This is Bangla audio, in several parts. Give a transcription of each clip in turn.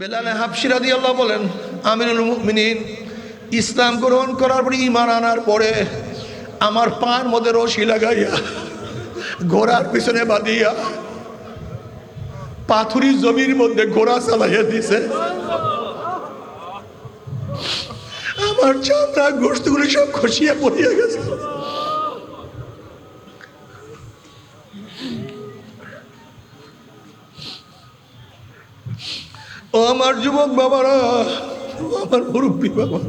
বেলাল হাবশী রাদিয়াল্লাহু বলেন, আমিরুল মুমিনিন ইসলাম গ্রহণ করার পরে, ঈমান আনার পরে আমার পার মধ্যে রশি লাগাইয়া ঘোড়ার পিছনে বাঁধিয়া পাথুরি জমির মধ্যে ঘোড়া চালাইয়া দিছে। আমার চামড়া গোশতগুলি সব খসিয়া পড়িয়া গেছে। ও আমার যুবক বাবারা, আমার মুরব্বী বাবা,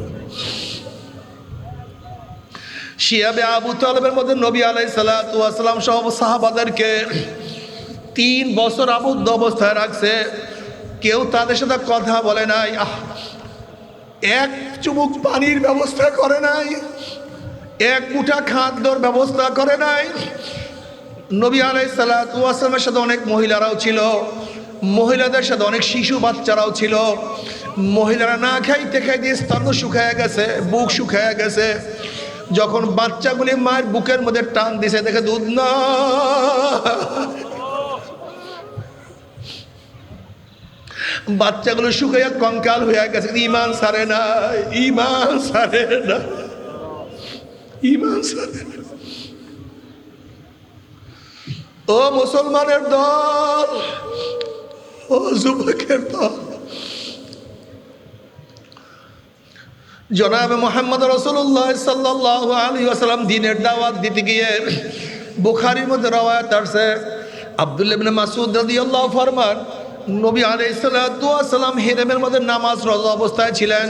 শিয়াবে আবু তালেবের মধ্যে নবী আলাইহিস সালাতু ওয়াস সালাম সহ সাহাবাদেরকে 3 বছর আবদ্ধ অবস্থায় রাখছে। কেউ তাদের সাথে কথা বলে নাই, এক চুমুক পানির ব্যবস্থা করে নাই, এক মুঠা খাদ্যর ব্যবস্থা করে নাই। নবী আলাইহিস সালাতু ওয়াস সালামের সাথে অনেক মহিলারাও ছিল, মহিলাদের সাথে অনেক শিশু বাচ্চারাও ছিল। মহিলারা না খাইতে খাইতে স্তন শুকায় গেছে, বুক শুকায় গেছে। যখন বাচ্চাগুলি মায়ের বুকের মধ্যে টান দিছে, দেখে দুধ না, বাচ্চাগুলো শুকাইয়া কঙ্কাল হয়ে গেছে। ঈমান সারে না, ঈমান সারে না, ঈমান সারে না। ও মুসলমানের দল, ও যুবকের দল, জনাবে মুহাম্মদ রাসূলুল্লাহ সাল্লাল্লাহু আলাইহি ওয়াসাল্লাম দ্বীনের দাওয়াত দিতে গিয়ে বুখারীর মধ্যে রওয়ায়াত আছে, আব্দুল্লাহ ইবনে মাসউদ রাদিয়াল্লাহু ফরমান, নবী আলাইহিস সালাতু ওয়াস সালাম হিরামের মধ্যে নামাজ রোজা অবস্থায় ছিলেন।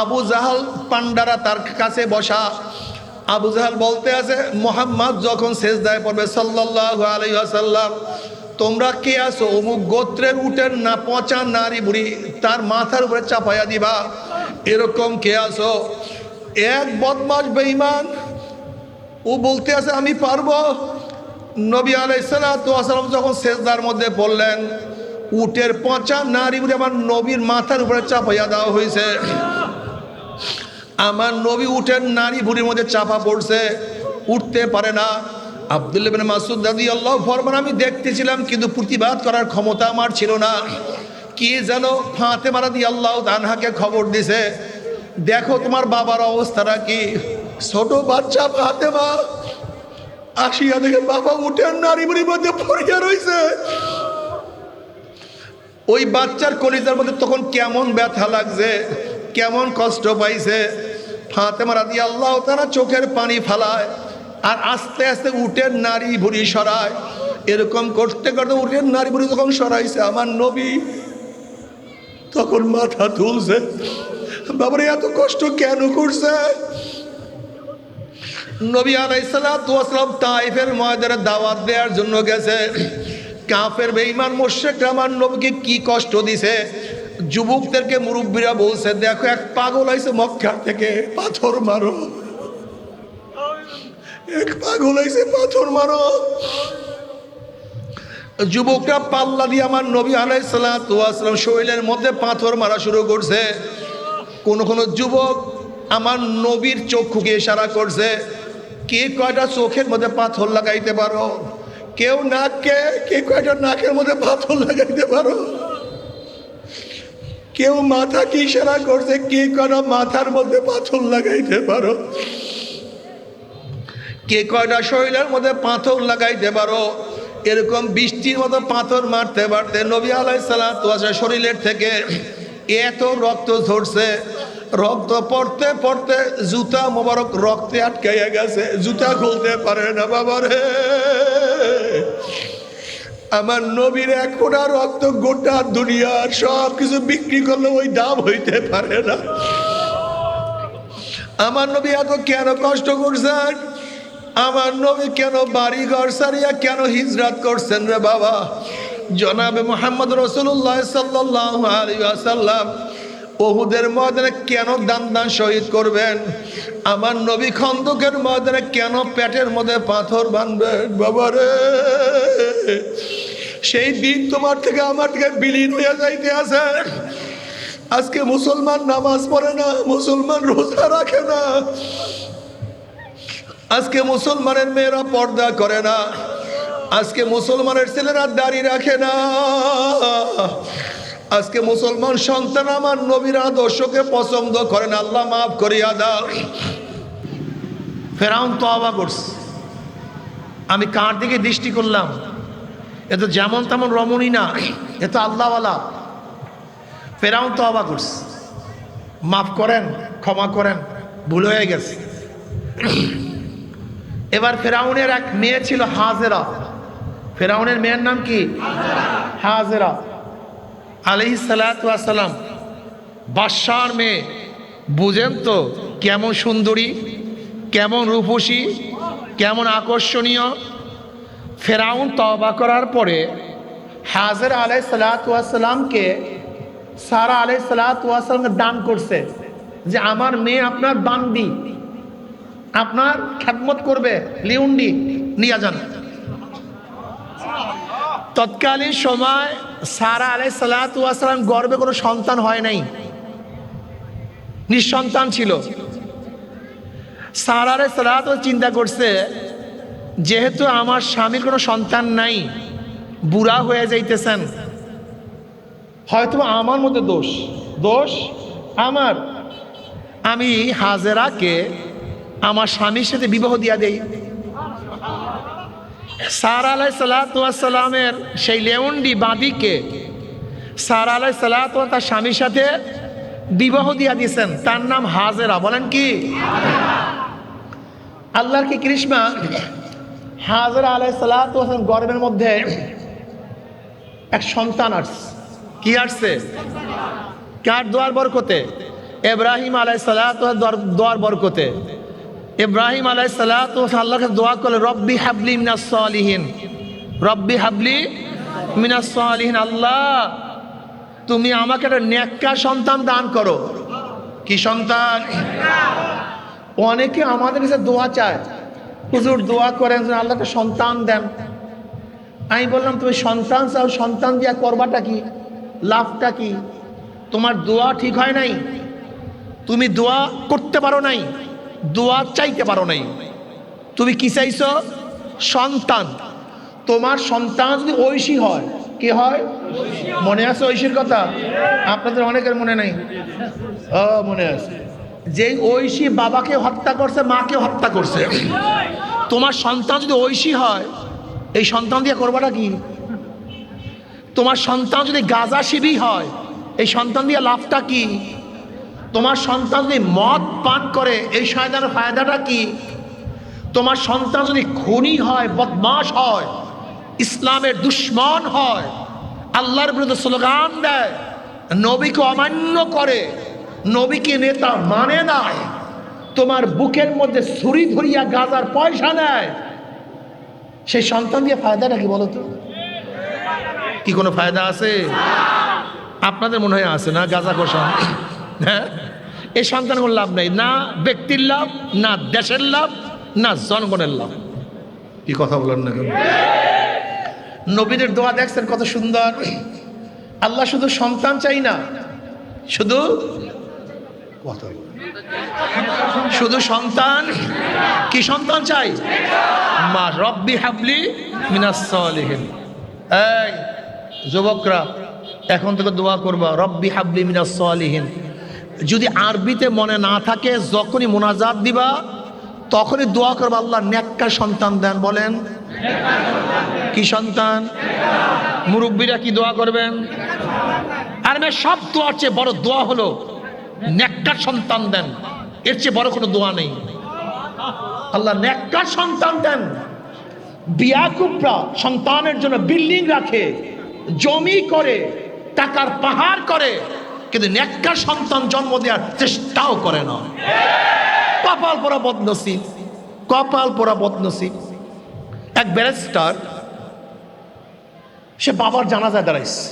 আবু জাহাল পান্ডারা তার কাছে বসা। আবু জাহাল বলতে আছে, মুহাম্মদ যখন সেজদায় পড়বে সাল্লাল্লাহু আলাইহি ওয়াসাল্লাম, তোমরা কে আছো? অমুক গোত্রের উটের না পচা নারী বুড়ি তার মাথার উপরে চাপাইয়া দিবা, এরকম কে আছো? এক বদমাশ বেঈমান ও বলতে আছে আমি পারবো। নবী আলাইহিস সালাতু ওয়াস সালাম যখন সেজদার মধ্যে পড়লেন, উটের পচা নারী বুড়ি আমার নবীর মাথার উপরে চাপাইয়া দেওয়া হয়েছে। আমার নবী উটের নারী বুড়ির মধ্যে চাপা পড়ছে, উঠতে পারে না। আব্দুল্লাহ ইবনে মাসউদ রাদিয়াল্লাহু ফরমান, আমি দেখতেছিলাম কিন্তু প্রতিবাদ করার ক্ষমতা আমার ছিল না। কি যেন ফাতেমা রাদিয়াল্লাহু আনহাকে খবর দিছে, দেখো তোমার বাবার অবস্থাটা কি। ছোট বাচ্চা ফাতেমা আসিয়া দেখে বাবা উটের নারী বুড়ির মধ্যে পড়িয়া রইছে। ওই বাচ্চার কলিজার মধ্যে তখন কেমন ব্যথা লাগছে, কেমন কষ্ট পাইছে। ফাতেমা রাদিয়াল্লাহু তাআলা চোখের পানি ফালায় আর আস্তে আস্তে উটের নারী বুড়ি সরায়। এরকম করতে করতে উটের নারী বুড়ি যখন সরাইছে, আমার নবী তখন মাথা তুলছে, বাবারে এত কষ্ট কেন করছে? নবী আলাইহিস সালাতু ওয়াস সালাম তায়েফের ময়দানে দাওয়াত দেওয়ার জন্য গেছে। কাফের বেঈমান মুশরিকরা আমার নবীকে কি কষ্ট দিছে। যুবকদেরকে মুরব্বীরা বলছে, দেখো এক পাগল আইছে মক্কা থেকে, পাথর মারো। এক পাগল আইছে, পাথর মারো। যুবকরা পাল্লা দিয়ে আমার নবী আলাইহিস সালাতু ওয়াস সালাম শরীরের মধ্যে পাথর মারা শুরু করছে। কোন কোন যুবক আমার নবীর চক্ষুকে ইশারা করছে, কে কয়টা চোখের মধ্যে পাথর লাগাইতে পারো? কেউ নাককে, কে কয়টা নাকের মধ্যে পাথর লাগাইতে পারো? কেউ মাথাকে ইশারা করছে, কে কয়টা মাথার মধ্যে পাথর লাগাইতে পারো? কে কয়টা শরীরের মধ্যে পাথর লাগাইতে পারো? এরকম বৃষ্টির মতো পাথর মারতে মারতে নবী আলাইহিস সালাতু ওয়াস সালাম শরীরের থেকে এত রক্ত ঝরছে। রক্ত পড়তে পড়তে জুতা মোবারক রক্তে আটকাইয়া গেছে, জুতা খুলতে পারে না। বাবারে, আমার নবীর এক ফোঁটা রক্ত গোটা দুনিয়ার সব কিছু বিক্রি করলে ওই দাম হইতে পারে না। আমার নবী এত কেন কষ্ট করছেন? আমার নবী কেন বাড়ি ঘর সারিয়া কেন হিজরত করছেন রে বাবা? জনাবে মুহাম্মদ রাসূলুল্লাহ সাল্লাল্লাহু আলাইহি ওয়াসাল্লাম উহুদের ময়দানে কেন দান শহীদ করবেন? আমার নবী খন্দকের ময়দানে কেন পেটের মধ্যে পাথর বাঁধবেন? বাবারে, সেই দিন তোমার থেকে আমার থেকে বিলীন হয়ে যাইতে আছে। আজকে মুসলমান নামাজ পড়ে না, মুসলমান রোজা রাখে না, আজকে মুসলমানের মেয়েরা পর্দা করে না, আজকে মুসলমানের ছেলেরা দাড়ি রাখে না। আজকে মুসলমান সন্তান আমার নবীর আদর্শকে পছন্দ করেন, আল্লাহ মাফ করিয়া দাও। ফেরাউন তওবা করছে। আমি কার দিকে দৃষ্টি করলাম? এ তো যেমন তেমন রমণী না, এ তো আল্লাহওয়ালা। ফেরাউন তওবা করছে, মাফ করেন, ক্ষমা করেন, ভুল হয়ে গেছে। এবার ফেরাউনের এক মেয়ে ছিল হাজেরা। ফেরাউনের মেয়ের নাম কি? হাজেরা আলাইহিস সালাতু ওয়াস সালাম, বাদশার মেয়ে। বুঝেন তো কেমন সুন্দরী, কেমন রূপসী, কেমন আকর্ষণীয়। ফেরাউন তওবা করার পরে হাজেরা আলাইহিস সালাতু ওয়াস সালামকে সারা আলাইহিস সালাতু ওয়াস সালামকে দান করছে যে আমার মেয়ে আপনার বান্দি, আপনার খেদমত করবে, লিউন্ডি নিয়ে যান। তৎকালীন সময় সারা আলাইহিস সালাতু ওয়াস সালাম গর্ভে কোনো সন্তান হয় নাই, নিঃসন্তান ছিল। সারা আলাইহিস সালাতু চিন্তা করছে যেহেতু আমার স্বামীর কোনো সন্তান নাই, বুড়া হয়ে যাইতেছেন, হয়তো আমার মধ্যে দোষ আমার, আমি হাজেরাকে আমার স্বামীর সাথে বিবাহ দিয়া দেই। সারা আলাইহিস সালাতু ওয়াস সালামের সেই লেউন্ডি বাঁদিকে সারা আলাইহিস সালাতু তার স্বামীর সাথে বিবাহ দিয়া দিয়েছেন, তার নাম হাজেরা। বলেন কি? আল্লাহর কি কৃষ্ণা। হাজেরা আলাইহিস সালাতু ওয়াস সালাম গর্ভের মধ্যে এক সন্তান আসছে। কি আসছে? কার দোয়ার বরকতে? ইব্রাহিম আলাইহিস সালাতু দোয়ার বরকতে। ইব্রাহিম আলাইহিস সালাতু আল্লাহকে দোয়া করলেন, রব্বি হাবলি মিনাস সালিহিন, রব্বি হাবলি মিনাস সালিহিন, আল্লাহ তুমি আমাকে একটা নেককার সন্তান দান করো। কি সন্তান? অনেকে আমাদের কাছে দোয়া চায়, হুজুর দোয়া করেন আল্লাহকে সন্তান দেন। আমি বললাম তুমি সন্তান চাও, সন্তান দিয়া করবাটা কি, লাভটা কি? তোমার দোয়া ঠিক হয় নাই, তুমি দোয়া করতে পারো নাই, দোয়া চাইতে পারো নাই। তুমি কি চাইছো? সন্তান। তোমার সন্তান যদি ঐশী হয়, কি হয়? মনে আছে ঐশীর কথা? আপনাদের অনেকের মনে নাই। ও মনে আছে। যে ঐশী বাবাকে হত্যা করছে, মাকে হত্যা করছে। তোমার সন্তান যদি ঐশী হয়, এই সন্তান দিয়ে করবাটা কি? তোমার সন্তান যদি গাঁজা শিবি হয়, এই সন্তান দিয়ে লাভটা কি? তোমার সন্তান যদি মদ পান করে, এই শয়তানের ফায়দাটা কি? তোমার সন্তান যদি খুনি হয়, বদমাশ হয়, ইসলামের দুশ্মন হয়, আল্লাহর বিরুদ্ধে স্লোগান দেয়, নবীকে অমান্য করে, নবীকে নেতা মানে না, তোমার বুকের মধ্যে ছুরি ধরিয়া গাজার পয়সা নেয়, সেই সন্তান দিয়ে ফায়দাটা কি বলো তো? কি কোনো ফায়দা আছে? আপনাদের মনে হয় আছে না? গাজা কষা, হ্যাঁ, এই সন্তান কোনো লাভ নেই, না ব্যক্তির লাভ, না দেশের লাভ, না জনগণের লাভ। কি কথা বলেন না কেন? নবীদের দোয়া দেখছেন কত সুন্দর। আল্লাহ শুধু সন্তান চাই না, শুধু কথা, শুধু সন্তান। কি সন্তান চাই? মা রব্বি হাবলি মিনাস সালিহিন। এই যুবকরা এখন থেকে দোয়া করবা, রব্বি হাবলি মিনাস সালিহিন। যদি আরবিতে মনে না থাকে, যখনই মোনাজাত দিবা তখনই দোয়া করবা, আল্লাহ নেককার সন্তান দেন। বলেন কি সন্তান? মুরব্বীরা কি দোয়া করবেন? আর সব দোয়ার চেয়ে বড় দোয়া হলো নেককার সন্তান দেন। এর চেয়ে বড় কোনো দোয়া নেই। আল্লাহ নেককার সন্তান দেন। বিয়াকুবরা সন্তানের জন্য বিল্ডিং রাখে, জমি করে, টাকার পাহাড় করে, কিন্তু নেককার সন্তান জন্ম দেওয়ার চেষ্টাও করে না। কপাল পোড়া বদনসিব, কপাল পোড়া বদনসিব। এক ব্যারিস্টার, সে বাবার জানাজায় দাঁড়াইছে।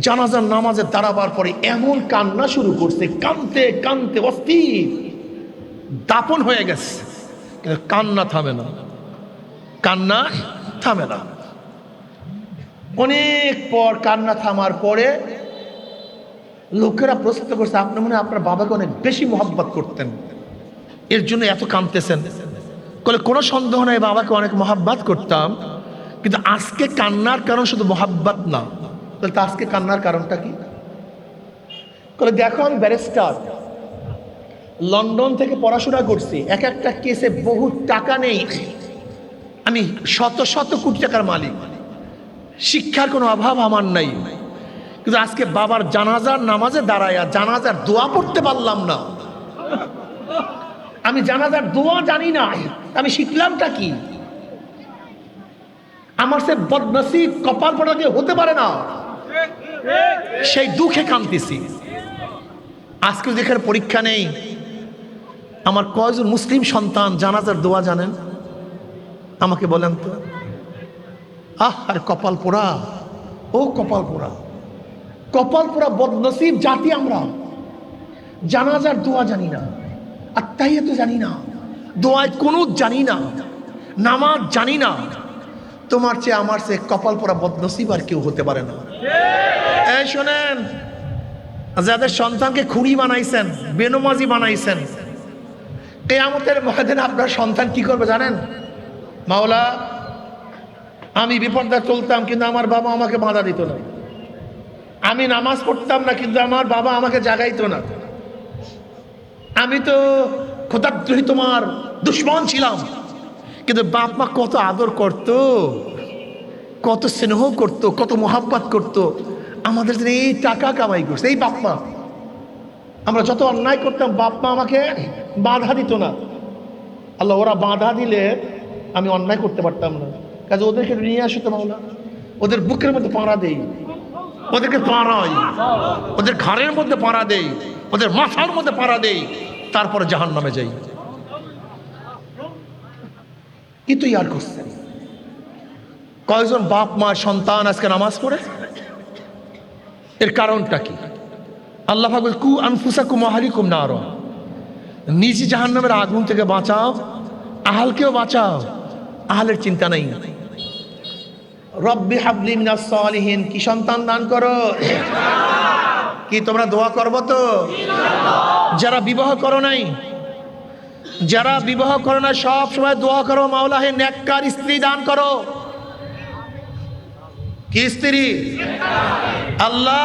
জানাজার নামাজে দাঁড়াবার পরে এমন কান্না শুরু করছে, কানতে কানতে অস্থির, দাপন হয়ে গেছে, কিন্তু কান্না থামে না, কান্না থামে না। অনেক পর কান্না থামার পরে লোকেরা প্রশ্ন করছে, আপনি মনে হয় আপনার বাবাকে অনেক বেশি মহব্বত করতেন, এর জন্য এত কাঁদতেছেন। বলে কোনো সন্দেহ নাই, বাবাকে অনেক মহব্বত করতাম, কিন্তু আজকে কান্নার কারণ শুধু মহব্বত না, বলে তা আজকে কান্নার কারণটা কি? বলে দেখো আমি ব্যারিস্টার, লন্ডন থেকে পড়াশোনা করছি, এক একটা কেসে বহু টাকা নেই, আমি শত শত কোটি টাকার মালিক, শিক্ষার কোনো অভাব আমার নাই, কিন্তু আজকে বাবার জানাজার নামাজে দাঁড়ায়া জানাজার দোয়া পড়তে পারলাম না, আমি জানাজার দোয়া জানি না, আমি শিখলামটা কি? আমার সে বদনসিব কপাল পড়া হতে পারে না, সেই দুঃখে কাঁদতেছি। আজকে যেখানে পরীক্ষা নেই, আমার কয়জন মুসলিম সন্তান জানাজার দোয়া জানেন আমাকে বলেন তো? আর কপাল পোড়া, ও কপাল পোড়া, কপাল পোড়া বদনসিব জাতি আমরা। জানাজার দোয়া জানি না, আত্মাহিয়াত জানি না, দোয়ায় কুনুত জানি না, নামাজ জানি না। তোমার চেয়ে আমার চেয়ে কপাল পোড়া বদনসিব আর কেউ হতে পারে না। এই শোনেন, যাদের সন্তানকে খুঁড়ি বানাইছেন, বেনমাজি বানাইছেন, কিয়ামতের ময়দানে আপনার সন্তান কি করবে জানেন? মাওলা, আমি বিপদে চলতাম কিন্তু আমার বাবা আমাকে বাধা দিত না, আমি নামাজ পড়তাম না কিন্তু আমার বাবা আমাকে জাগাইতো না, আমি তো খোদাদ্রোহী তোমার দুশ্মন ছিলাম, কিন্তু বাপ মা কত আদর করত, কত স্নেহ করত, কত মোহাব্বত করত আমাদের জন্য। এই টাকা কামাই করছে এই বাপ মা। আমরা যত অন্যায় করতাম বাপ মা আমাকে বাধা দিত না। আল্লাহ, ওরা বাধা দিলে আমি অন্যায় করতে পারতাম না, কাজে ওদেরকে নিয়ে আসতো মাওলা, ওদের বুকের মধ্যে পাড়া দেই, ওদেরকে পাড়াই, ওদের ঘাড়ের মধ্যে পাড়া দেই, ওদের মাথার মধ্যে পাড়া দেই, তারপরে জাহান্নামে যাই। কি তো ইয়ার করছেন? কয়জন বাপ মা সন্তান আজকে নামাজ পড়ে? এর কারণটা কি? আল্লাহ পাক বলেন, কু আনফুসাকুম ওয়া আহলিকুম নার, নিজে জাহান্নামের আগুন থেকে বাঁচাও, আহলকেও বাঁচাও। আহলের চিন্তা নাই। রব্বি হাবলি মিনাস সালিহিন, কি সন্তান দান করো? কি তোমরা দোয়া করবো তো? যারা বিবাহ করো নাই, যারা বিবাহ করো না, সব সময় দোয়া করো, মাওলা হে নেককার স্ত্রী দান করো। কি স্ত্রী? আল্লাহ,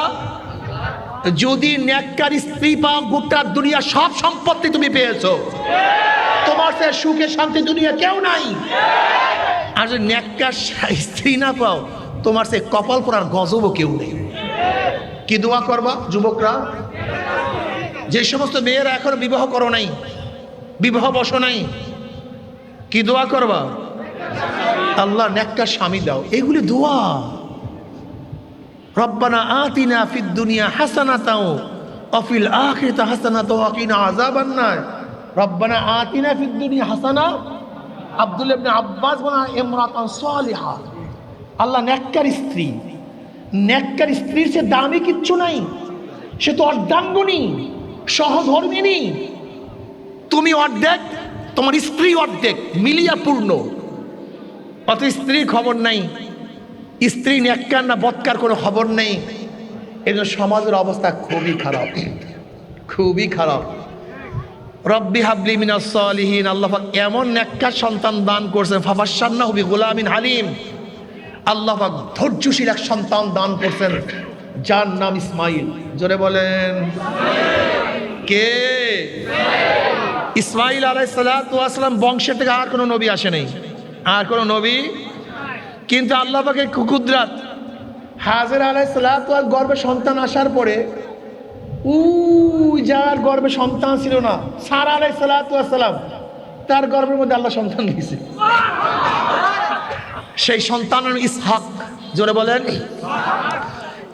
যদি নেককার স্ত্রী পাও, গোটা দুনিয়া সব সম্পত্তি তুমি পেয়েছো, তোমার সে সুখে শান্তি দুনিয়া কেউ নাই। আর যদি নেককার স্ত্রী না পাও, তোমার সে কপাল পোড়ার গজবও কেউ নেই। কি দোয়া করবা যুবকরা? যে সমস্ত মেয়েরা এখনো বিবাহ করো নাই, বিবাহ বসো নাই, কি দোয়া করবা? আল্লাহ নেককার স্বামী দাও। এগুলি দোয়া। রব্বানা আতিনা ফিদ দুনিয়া হাসানাতাও ওয়া ফিল আখিরাতি হাসানাতাও ওয়া কিনা আযাবান্নার। রব্বানা আতিনা ফিদ দুনিয়া হাসানা। আব্দুল্লাহ ইবনে আব্বাস বলেন ইমরাতান সালিহা। আল্লাহ নেককার স্ত্রী, নেককার স্ত্রীর চেয়ে দামি কিচ্ছু নাই। সে তো অর্ধাঙ্গিনী, সহধর্মিনী। তুমি অর্ধেক, তোমার স্ত্রী অর্ধেক, মিলিয়া পূর্ণ। অত স্ত্রীর খবর নাই, স্ত্রী নেককার না বদকার কোনো খবর নেই। এই জন্য সমাজের অবস্থা খুবই খারাপ, খুবই খারাপ। রব্বি হাবলি মিনাস সালিহিন, আল্লাহ পাক এমন নেককার সন্তান দান করছেন। ফাবাশশারনাহু বিগুলামিন হালিম, আল্লাহ পাক ধৈর্যশীল এক সন্তান দান করছেন, যার নাম ইসমাইল। জোরে বলেন কে? ইসমাইল আলাইহিস সালাতু ওয়াস সালাম বংশের থেকে আর কোনো নবী আসে নাই, আর কোনো নবী। কিন্তু আল্লাহ পাকের কুদরত, হাজেরা আলাইহিস সালাতু ওয়াস গর্ভে সন্তান আসার পরে, যার গর্ভে সন্তান ছিল না, সারা আলাইহিস সালাতু ওয়াস সালাম, তার গর্ভের মধ্যে আল্লাহ সন্তান দিয়েছে। সেই সন্তান ইসহাক। জোরে বলেন।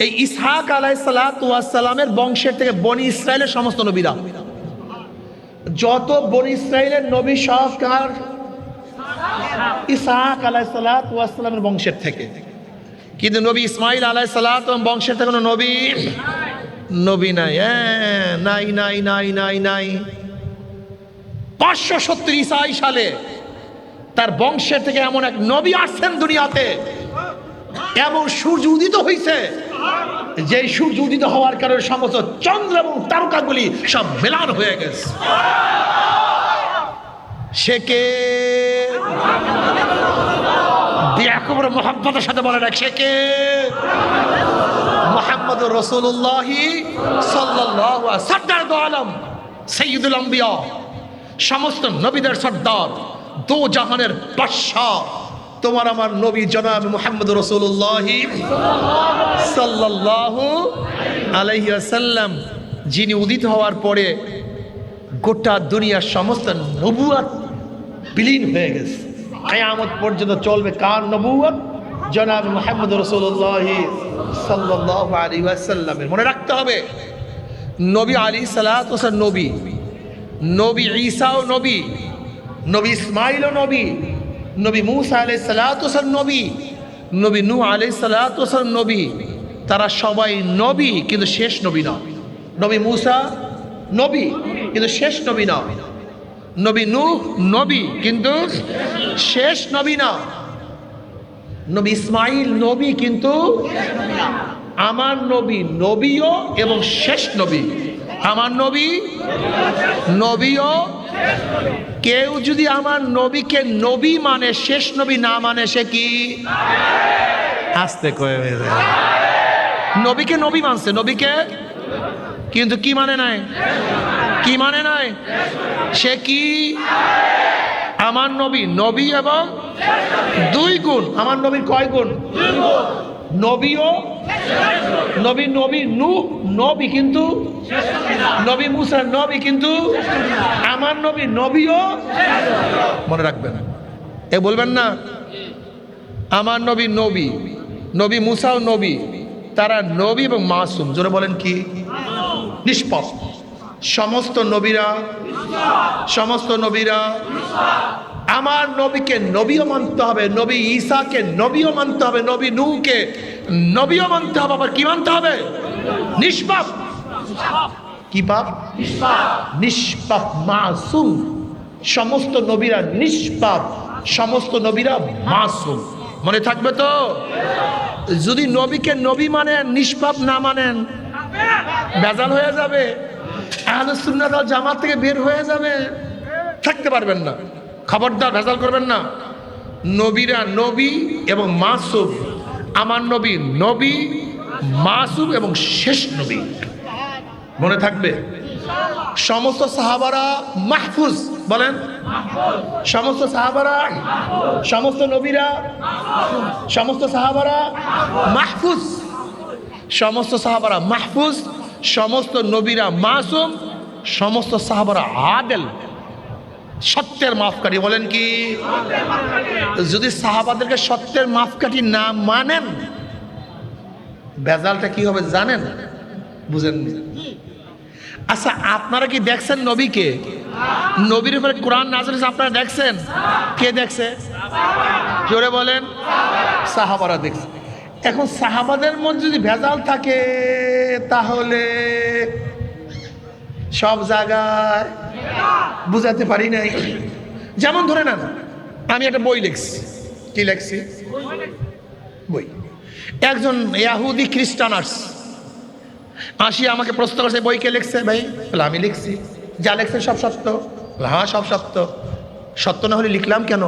এই ইসহাক আলাইহিস সালাতু ওয়াস সালামের বংশের থেকে বনি ইসরাইলের সমস্ত নবীরা, যত বনি ইসরাইলের নবী সব কার? ইসহাক আলাইহিস সালাতু ওয়াস সালামের বংশের থেকে। কিন্তু নবী ইসমাইল আলাইহিস সালাতু বংশের থেকে কোনো নবী নাই। নাই নাই নাই নাই নাই। 570 ঈসাই সালে তার বংশের থেকে এমন এক নবী আসছেন দুনিয়াতে, এমন সূর্য উদিত হয়েছে, যে সূর্য উদিত হওয়ার কারণে সমস্ত চন্দ্র এবং তারকাগুলি সব মেলান হয়ে গেছে। সে কে? একেবারে মোহাম্মদের সাথে বলে রাখ, সে কে? মুহাম্মদুর রাসূলুল্লাহ সাল্লাল্লাহু আলাইহি সরদার দো আলম, সাইয়্যিদুল আম্বিয়া, সমস্ত নবীদের সর্দার, দো জাহানের বাদশা, তোমার আমার নবী জনাব মুহাম্মদুর রাসূলুল্লাহ সাল্লাল্লাহু আলাইহি ওয়াসাল্লাম, যিনি উদিত হওয়ার পরে গোটা দুনিয়ার সমস্ত নবুয়ত বিলীন হয়ে গেছে। কিয়ামত পর্যন্ত চলবে কার নবুয়ত? জনাব মুহাম্মদ রাসূলুল্লাহ সাল্লাল্লাহু আলাইহি ওয়াসাল্লামের। মনে রাখতে হবে, নবী আলাইহিস সালাতু ওয়াস নবী, নবী ঈসাও নবী, নবী ইসমাঈলও নবী, নবী মূসা আলাইহিস সালাতু ওয়াস নবী, নবী নূহ আলাইহিস সালাতু ওয়াস নবী। তারা সবাই নবী, কিন্তু শেষ নবী না। নবী মূসা নবী, কিন্তু শেষ নবী না। নবী নূহ নবী, কিন্তু শেষ নবী না। নবী ইসমাঈল নবী, কিন্তু আমার নবী নবীও এবং শেষ নবী। আমার নবী নবীও। কেউ যদি আমার নবীকে নবী মানে, শেষ নবী না মানে, সে কি? আস্তে কয়ে নবীকে নবী মানছে, নবীকে, কিন্তু কি মানে নাই? কি মানে নাই? সে কি? আমার নবী নবী এবং দুই গুণ। আমার নবীর কয় গুণ? নবীও নবী, নবী নূহ নবী, কিন্তু নবী মূসা নবী, কিন্তু আমার নবী নবীও। মনে রাখবেন, এ বলবেন না আমার নবী নবী, নবী মূসাও নবী, তারা নবী এবং মাসুম। জোরে বলেন কি? নিষ্পাপ। সমস্ত নবীরা, সমস্ত নবীরা, আমার নবীকে নবীও মানতে হবে, নবী ঈসাকে নবীও মানতে হবে, নবী নূহকে নবীও মানতে হবে। আবার কি মানতে হবে? নিষ্পাপ। কি পাপ? নিষ্পাপ, মাসুম। সমস্ত নবীরা নিষ্পাপ, সমস্ত নবীরা মাসুম। মনে থাকবে তো? যদি নবীকে নবী মানেন, নিষ্পাপ না মানেন, বেজাল হয়ে যাবে। আহলে সুন্নাত ওয়াল জামাত থেকে বের হয়ে যাবে, থাকতে পারবেন না। খবরদার, ভেজাল করবেন না। নবীরা নবী এবং মাসুম। আমার নবী নবী, মাসুম এবং শেষ নবী। মনে থাকবে। সমস্ত সাহাবারা মাহফুজ। বলেন, সমস্ত সাহাবারা, সমস্ত নবীরা, সমস্ত সাহাবারা মাহফুজ। সমস্ত সাহাবারা মাহফুজ, সমস্ত নবীরা মাসুম, সমস্ত সাহাবারা আদেল, সত্যের মাপকাঠি। বলেন কি? যদি সাহাবাদেরকে সত্যের মাপকাঠি না মানেন, বেজালটা কি হবে জানেন? বুঝেন? আচ্ছা, আপনারা কি দেখছেন নবীকে? নবীর উপরে কোরআন নাযিল হয়েছে, আপনারা দেখছেন? কে দেখছে? জোরে বলেন। সাহাবারা দেখছে। এখন সাহাবাদের মধ্যে যদি ভেজাল থাকে, তাহলে সব জায়গায় বুঝাতে পারি নাই। যেমন ধরে নেন, আমি একটা বই লিখছি। কি লিখছি? বই। একজন ইহুদি খ্রিস্টান আসি আমাকে প্রশ্ন করছে, বই কে লিখছে? ভাই বলে, আমি লিখছি। যা লিখছে সব সত্য? হ্যাঁ, সব সত্য। সত্য না হলে লিখলাম কেন?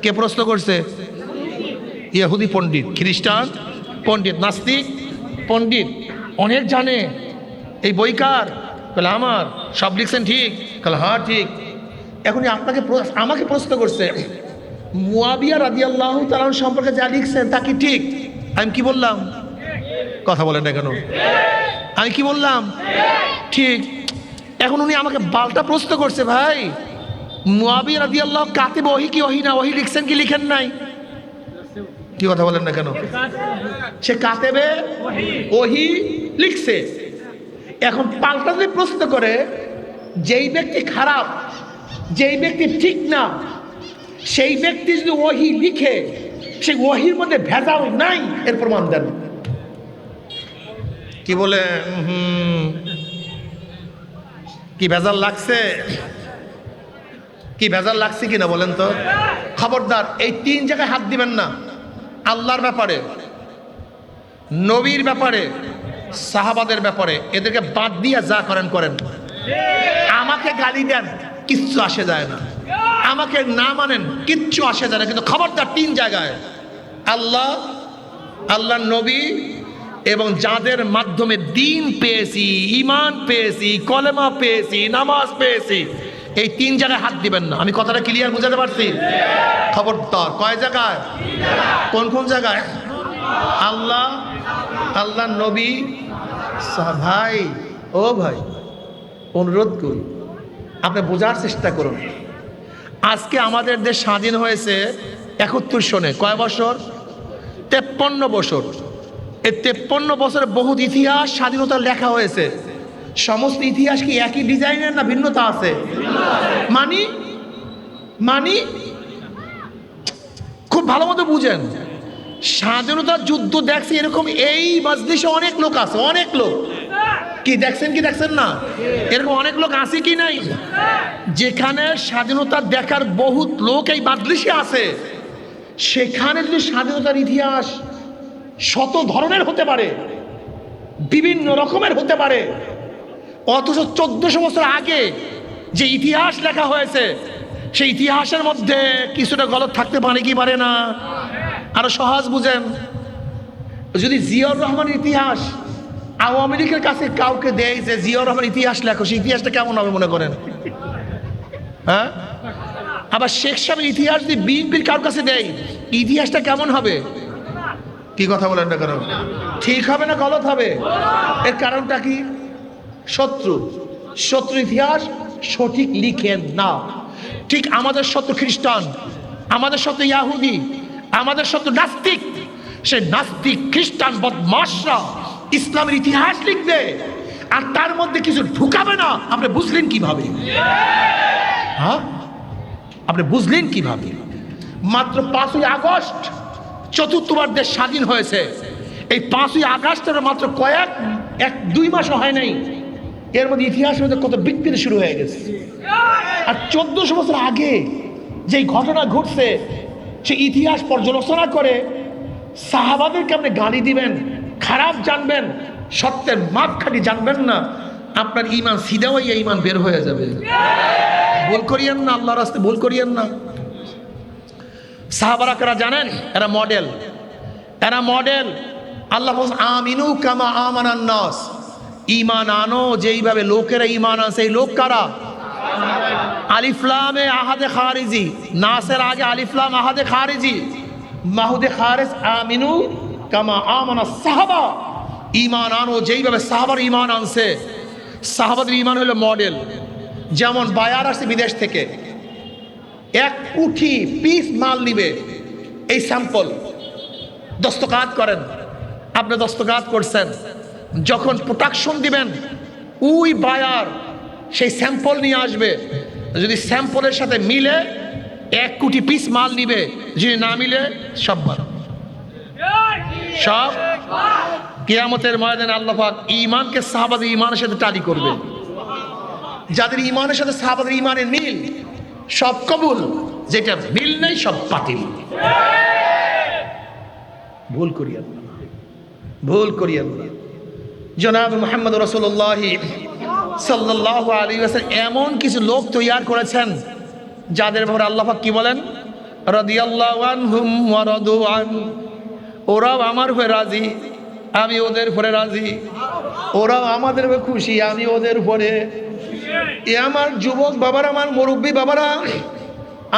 কে প্রশ্ন করছে? ইহুদি পণ্ডিত, খ্রিস্টান পণ্ডিত, নাস্তিক পণ্ডিত, অনেক জানে। এই বই কার? বলে আমার। সব লিখছেন ঠিক? বলে হ্যাঁ ঠিক। এখনই আপনাকে আমাকে প্রশ্ন করছে, মুয়াবিয়া রাদিয়াল্লাহু তাআলা সম্পর্কে যা লিখছেন তা কি ঠিক? আমি কি বললাম? কথা বলেন না কেন? আমি কি বললাম? ঠিক। এখন উনি আমাকে বালটা প্রশ্ন করছে, ভাই মুয়াবিয়া রাদিয়াল্লাহু কাতিব ওহী কি ওহী না? ওহী লিখছেন কি লিখেন নাই? কি কথা বলেন না কেন? সে কাতেবে ওহী লিখছে। এখন পাল্টা যদি প্রশ্ন করে, যেই ব্যক্তি খারাপ, যেই ব্যক্তি ঠিক না, সেই ব্যক্তি যদি ওহী লিখে, সেই ওহীর মধ্যে ভেজাল নাই, এর প্রমাণ দেন। কি বলে? কি ভেজাল লাগছে? কি ভেজাল লাগছে কিনা বলেন তো? খবরদার, এই তিন জায়গায় হাত দিবেন না। আল্লাহর ব্যাপারে, নবীর ব্যাপারে, সাহাবাদের ব্যাপারে, এদেরকে বাদ দিয়ে যা করেন করেন। আমাকে গালি দেন, কিচ্ছু আসে যায় না। আমাকে না মানেন, কিচ্ছু আসে যায় না। কিন্তু খবরদার, তিন জায়গায় আল্লাহ, আল্লাহর নবী এবং যাদের মাধ্যমে দিন পেয়েছি, ইমান পেয়েছি, কলেমা পেয়েছি, নামাজ পেয়েছি, এই তিন জায়গায় হাত দিবেন না। আমি কথাটা ক্লিয়ার বুঝাতে পারছি? খবরদার। কয় জায়গায়? কোন কোন জায়গায়? আল্লাহ, আল্লাহর নবী। ভাই, ও ভাই, অনুরোধ করি আপনি বোঝার চেষ্টা করুন। আজকে আমাদের দেশ স্বাধীন হয়েছে ৭১ সনে। কয় বছর? ৫৩ বছর। এই ৫৩ বছরে বহুত ইতিহাস স্বাধীনতা লেখা হয়েছে। সমস্ত ইতিহাস কি একই ডিজাইনের না ভিন্নতা আছে? মানি খুব ভালো মতো বুঝেন। স্বাধীনতার যুদ্ধ দেখছি এরকম এই মজলিসে অনেক লোক আছে, অনেক লোক। কি দেখছেন কি দেখছেন না? এরকম অনেক লোক আছে কি নাই? যেখানে স্বাধীনতা দেখার বহুত লোক এই মজলিসে আছে, সেখানে যদি স্বাধীনতার ইতিহাস শত ধরনের হতে পারে, বিভিন্ন রকমের হতে পারে, অথচ ১৪০০ বছর আগে যে ইতিহাস লেখা হয়েছে সেই ইতিহাসের মধ্যে কিছুটা গলত থাকতে পারে কি পারে না? আরো সহজ বুঝেন, যদি জিয়াউর রহমানের ইতিহাস আওয়ামী লীগের কাছে কাউকে দেয় যে জিয়াউর রহমান ইতিহাস লেখো, সেই ইতিহাসটা কেমন হবে মনে করেন? হ্যাঁ? আবার শেখ সাহেবের ইতিহাস যদি বিএনপির কারোর কাছে দেয়, ইতিহাসটা কেমন হবে? কি কথা বলেন না কেন? ঠিক হবে না গলত হবে? এর কারণটা কি? শত্রু ইতিহাস সঠিক লিখেন না। ঠিক আমাদের শত্রু খ্রিস্টান, আমাদের শত্রু ইয়াহুদি, আমাদের শত্রু নাস্তিক। সেই নাস্তিক খ্রিস্টান বদমাশরা ইসলামের ইতিহাস লিখবে আর তার মধ্যে কিছু ঢুকাবে না। আপনি বুঝলেন কিভাবে? হ্যাঁ, আপনি বুঝলেন কিভাবে? মাত্র ৫ই আগস্ট চতুর্থবার দেশ স্বাধীন হয়েছে। এই ৫ই আগস্টের মাত্র এক দুই মাসও হয় নাই, এর মধ্যে ইতিহাসের মধ্যে কত বিকৃতি শুরু হয়ে গেছে। আর ১৪০০ বছর আগে যেই ঘটনা ঘটছে সে ইতিহাস পর্যালোচনা করে সাহাবাদেরকে আপনি গালি দিবেন, খারাপ জানবেন, সত্যের মাপকাঠি জানবেন না, আপনার ইমান সিধা হইয়া ইমান বের হয়ে যাবে। ভুল করিয়েন না, আল্লাহর রাস্তায় ভুল করিয়েন না। সাহাবারা কারা জানেন? এরা মডেল। আল্লাহ আমিনু কামা আমানান নাস, ঈমান আনো যেইভাবে লোকেরা ঈমান আনছে। এই লোক কারা? আলিফ লামে আহাদে খারিজি, নাসের আগে আলিফ লাম আহাদে খারিজি, মাহুদে খারিজ আমিনু কামা আমানাস সাহাবা, ঈমান আনো যেইভাবে সাহাবার ঈমান আনছে। সাহাবাদের ঈমান হলো মডেল। যেমন বায়ার আসছে বিদেশ থেকে, 1 কোটি পিস মাল নিবে, এই স্যাম্পল দস্তখত করেন। আপনি দস্তখত করছেন, যখন প্রোডাকশন দিবেন ওই বায়ার সেই স্যাম্পল নিয়ে আসবে। যদি স্যাম্পলের সাথে মিলে 1 কোটি পিস মাল নিবে, যদি না মিলে সব কিয়ামতের ময়দানে আল্লাহ পাক ঈমানকে সাহাবাদের ঈমানের সাথে টালি করবে। যাদের ঈমানের সাথে সাহাবাদের ঈমানের মিল সব কবুল, যেটা মিল নেই সব বাতিল। ভুল করিয়েন না। জনাব মুহাম্মদ রাসূলুল্লাহ সাল্লাল্লাহু আলাইহি ওয়াসাল্লাম এমন কিছু লোক তৈয়ার করেছেন যাদের ব্যাপারে আল্লাহ পাক কি বলেন? রাদিয়াল্লাহু আনহুম ওয়া রাদু আন, ওরাও আমার উপরে রাজি, আমি ওদের উপরে রাজি। ওরাও আমাদের উপরে খুশি, আমি ওদের উপরে। এ আমার যুবক বাবারা, আমার মুরব্বী বাবারা,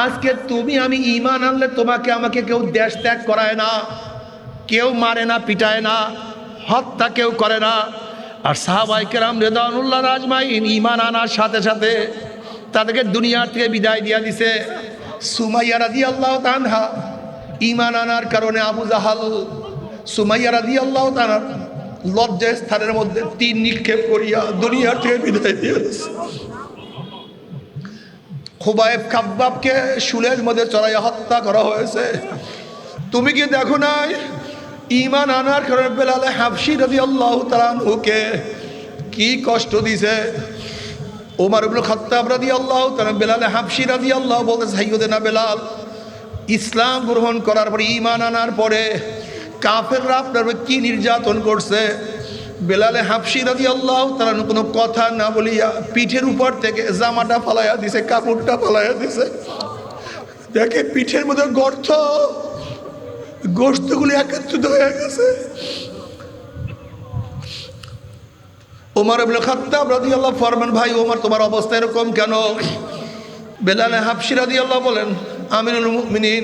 আজকে তুমি আমি ঈমান আনলে তোমাকে আমাকে কেউ দেশ ত্যাগ করায় না, কেউ মারে না, পিটায় না, হত্যা কেউ করে না। আর সাহাবায়ে কেরাম রিদওয়ানুল্লাহ আজমাইন ঈমান আনার সাথে সাথে তাদেরকে দুনিয়ার থেকে বিদায় দিয়া দিছে। সুমাইয়া রাদিয়াল্লাহু তাআলা ঈমান আনার কারণে আবু জাহাল সুমাইয়া রাদিয়াল্লাহু তাআলা লজ্জার স্থানের মধ্যে তীর নিক্ষেপ করিয়া দুনিয়ার থেকে বিদায় দিয়ে দিছে। খুবাইব খাব্বাবকে শুলের মধ্যে চড়াইয়া হত্যা করা হয়েছে। তুমি কি দেখো নাই ঈমান আনার কারণে বেলাল হাবশী রাদিয়াল্লাহু তাআলা আনহুকে কি কষ্ট দিছে? ওমর ইবনে খাত্তাব রাদিয়াল্লাহু তাআলা বেলাল হাবশী রাদিয়াল্লাহু বলতে সাইয়্যিদনা বেলাল, ইসলাম গ্রহণ করার পরে ঈমান আনার পরে কাফেররা আপনার কি নির্যাতন করছে। বেলাল হাবশী রাদিয়াল্লাহু তাআলা কোনো কথা না বলিয়া পিঠের উপর থেকে জামাটা ফালাইয়া দিছে, কাপড়টা ফালাইয়া দিছে। দেখে পিঠের মধ্যে গর্ত, গোশতগুলি একত্রিত হয়ে গেছে। ওমর ইবনে খাত্তাব রাদিয়াল্লাহু ফরমান, ভাই ওমর তোমার অবস্থা এরকম কেন? বেলাল হাবশী রাদিয়াল্লাহু বলেন, আমিরুল মুমিনিন,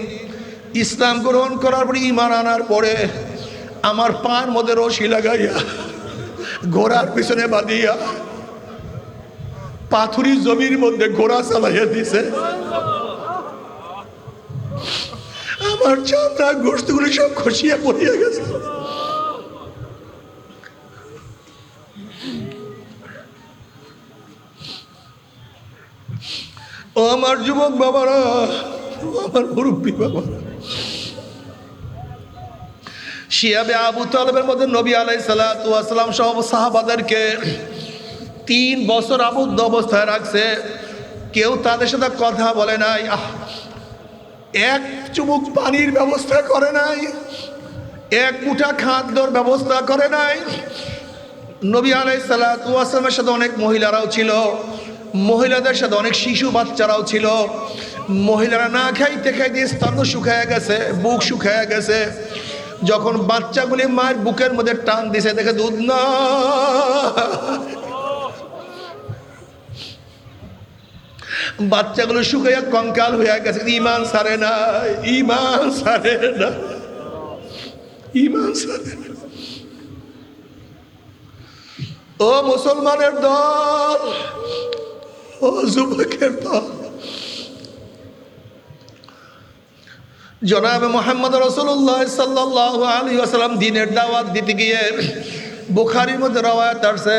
ইসলাম গ্রহণ করার পরে ঈমান আনার পরে আমার পায়ের মধ্যে রশি লাগাইয়া ঘোড়ার পিছনে বাঁধিয়া পাথুরি জমির মধ্যে ঘোড়া চালাইয়া দিছে। আমার চামড়া গোশতগুলি সব খসিয়া পড়িয়া গেছে। ও আমার যুবক বাবারা, আমার মুরব্বী বাবারা, শিয়াবে আবু তালেবের মধ্যে নবী আলাইহিস সালাতু ওয়াস সালাম সহ সাহাবাদেরকে 3 বছর আবদ্ধ অবস্থায় রাখছে। কেউ তাদের সাথে কথা বলে নাই, এক চুমুক পানির ব্যবস্থা করে নাই, এক মুঠা খাদ্যর ব্যবস্থা করে নাই। নবী আলাইহিস সালাতু ওয়াস সালামের সাথে অনেক মহিলারাও ছিল, মহিলাদের সাথে অনেক শিশু বাচ্চারাও ছিল। মহিলারা না খাইতে খাইতে স্তন শুকায় গেছে, বুক শুকায় গেছে। যখন বাচ্চাগুলি মায়ের বুকের মধ্যে টান দিছে, দেখে দুধ না, বাচ্চাগুলো শুকাইয়া কঙ্কাল হয়ে গেছে। ঈমান সারে না, ঈমান সারে না, ঈমান সারে না। ও মুসলমানের দল, ও যুবকের দল, জনাবে মুহাম্মদ রাসূলুল্লাহ সাল্লাল্লাহু আলাইহি ওয়াসাল্লাম দ্বীনের দাওয়াত দিতে গিয়ে বুখারীর মধ্যে রওয়ায়াত আছে,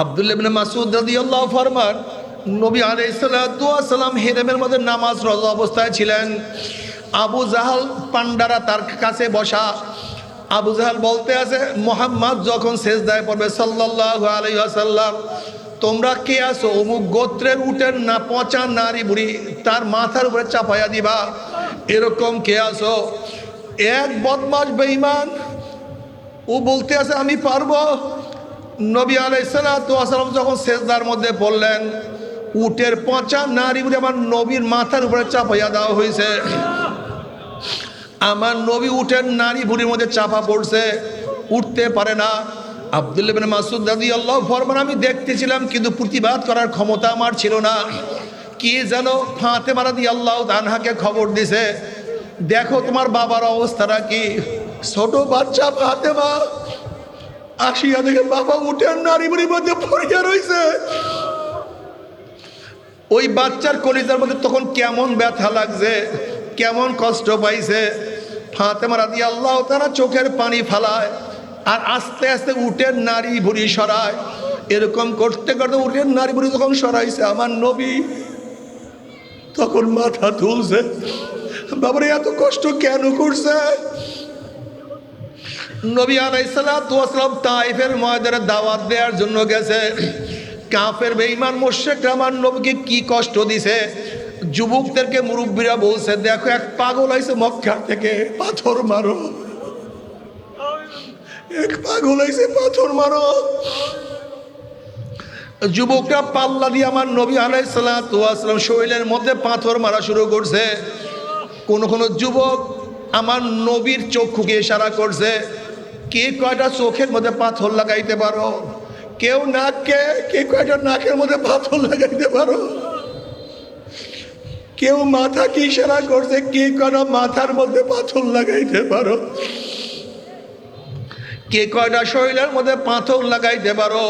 আব্দুল্লাহ ইবনে মাসউদ রাদিয়াল্লাহু ফরমান, নবী আলাইহিস সালাতু ওয়াস সালাম হিরামের মধ্যে নামাজ রোজা অবস্থায় ছিলেন। আবু জাহাল পান্ডারা তার কাছে বসা। আবু জাহাল বলতে আছে, মুহাম্মদ যখন সেজদায় পড়বে সাল্লাল্লাহু আলাইহি ওয়াসাল্লাম, তোমরা কে আছো? অমুক গোত্রের উটের না পচা নারী বুড়ি, তার মাথার উপরে চাপাইয়া দিবা, এরকম কে আছো? এক বদমাশ বেঈমান ও বলতে আছে আমি পারবো। নবী আলাইহিস সালাতু ওয়াস সালাম যখন সেজদার মধ্যে পড়লেন, উটের পচা নারী বুড়ি আমার নবীর মাথার উপরে চাপাইয়া দেওয়া হয়েছে। আমার নবী উটের নারী বুড়ির মধ্যে চাপা পড়ছে, উঠতে পারে না। আব্দুল্লাহ ইবনে মাসউদ রাদিয়াল্লাহু ফরমান, আমি দেখতেছিলাম কিন্তু প্রতিবাদ করার ক্ষমতা আমার ছিল না। কি যেন ফাতেমা রাদিয়াল্লাহু আনহাকে খবর দিছে, দেখো তোমার বাবার অবস্থাটা কি। ছোট বাচ্চা ফাতেমা আসিয়া দেখে বাবা উটের নারী বুড়ির মধ্যে পড়িয়া রইছে। ওই বাচ্চার কলিজার মধ্যে তখন কেমন ব্যথা লাগছে, কেমন কষ্ট পাইছে। ফাতেমা রাদিয়াল্লাহু তাআলা চোখের পানি ফালায় আর আস্তে আস্তে উটের নারী বুড়ি সরায়। এরকম করতে করতে উটের নারী বুড়ি যখন সরাইছে, আমার নবী তখন মাথা তুলছে, বাবারে এত কষ্ট কেন করছে? নবী আলাইহিস সালাতু ওয়াস সালাম তায়েফের ময়দানে দাওয়াত দেওয়ার জন্য গেছে। কাফের বেঈমান মুশরিকরা আমার নবীকে কি কষ্ট দিছে। যুবকদেরকে মুরব্বীরা বলছে, দেখো এক পাগল আইছে মক্কা থেকে, পাথর মারো, এক পাগল আইছে পাথর মারো। যুবকরা পাল্লা দিয়ে আমার নবী আলাইহিস সালাতু ওয়াস সালাম শরীরের মধ্যে পাথর মারা শুরু করছে। কোন কোন যুবক আমার নবীর চক্ষুকে ইশারা করছে, কে কয়টা চোখের মধ্যে পাথর লাগাইতে পারো? কেউ নাককে, কে কয়টা নাকের মধ্যে পাথর লাগাইতে পারো? কেউ মাথাকে ইশারা করছে, কে কয়টা মাথার মধ্যে পাথর লাগাইতে পারো? কে কয়টা শরীরের মধ্যে পাথর লাগাইতে পারো?